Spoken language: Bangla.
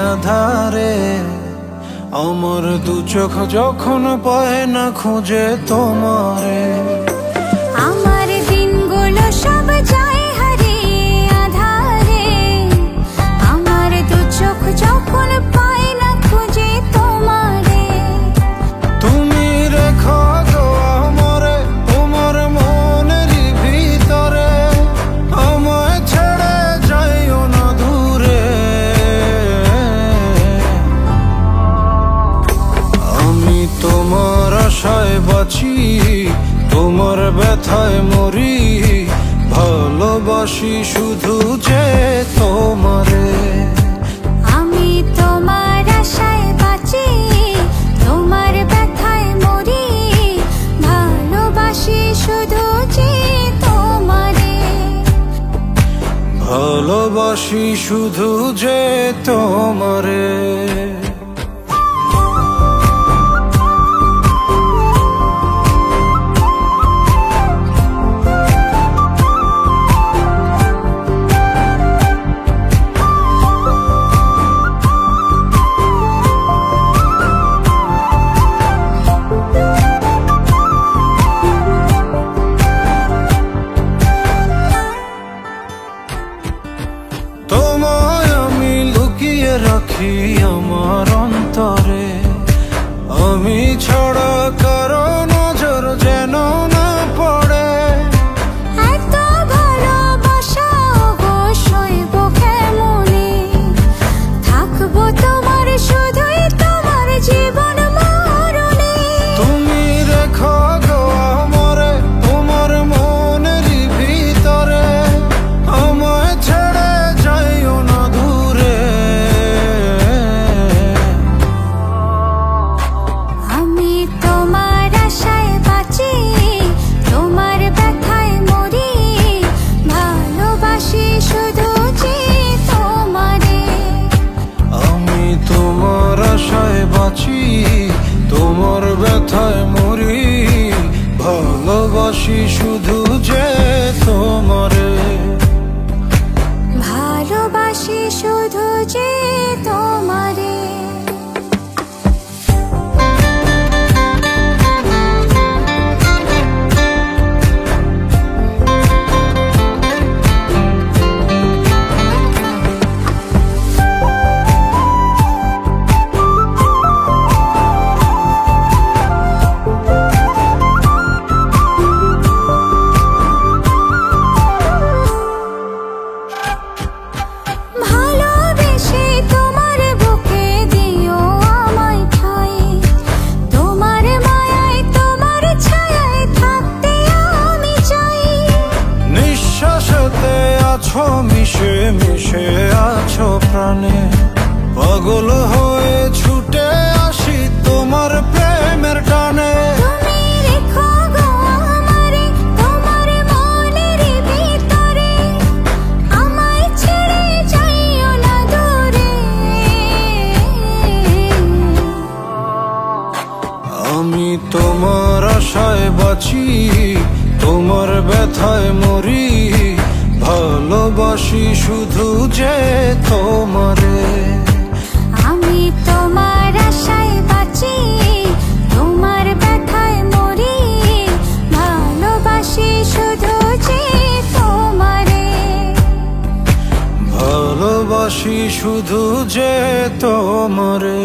আধারে আমার দু চোখ যখন পায় না খুঁজে তোমারে। আমার দিনগুলো সব যায় হারিয়ে আধারে, আমার দু চোখ যখন পায় না খুঁজে তোমারে। তুমি রেখো গো আমারে তোমার মনের ভিতরে, আমায় ছেড়ে যাইও না দূরে। আমি তোমার আশায় বাঁচি, তোমার ব্যথায় মরি, ভালোবাসি শুধু যে তোমারে। আমি তোমার আশায় বাঁচি, তোমার ব্যথায় মরি, ভালোবাসি শুধু যে তোমারে। ভালোবাসি শুধু যে তোমারে। তোমায় আমি লুকিয়ে রাখি আমার অন্তরে, আমি ছাড়া কারো নজর যেন না পড়ে। এত ভালোবাসা অবশ্যই বুকে মনে, থাকবো তোমার শুধুই তোমার জীবন মরণে। তুমি রেখো গো আমারে তোমার মনের ভিতরে, আমায় ছেড়ে যাইও না দূরে। আমি তোমার আশায় বাঁচি, তোমার ব্যথায় মরি, ভালোবাসি শুধু যে তোমারে। আমি তোমার আশায় বাঁচি, তোমার ব্যথায় মরি, ভালোবাসি শুধু যে তোমারে। ভালোবাসি শুধু যে তোমারে। ভালোবেসে তোমার বুকে দিও আমায় ঠাঁই, তোমার মায়ায় তোমার ছায়ায় থাকতে আমি চাই। নিঃশ্বাসেতে আছো মিশে মিশে আছো প্রাণে, পাগল হয়ে ছুটে আসি তোমার প্রেমের টানে। তুমি রেখো গো আমারে তোমার মনের ভিতরে, আমায় ছেড়ে যাইও না দূরে। আমি তোমার আশায় বাঁচি, তোমার ব্যথায় মরি, ভালোবাসি শুধু যে তোমারে। আমি তোমার আশায় বাঁচি, তোমার ব্যথায় মরি, ভালোবাসি শুধু যে তোমারে। ভালোবাসি শুধু যে তোমারে।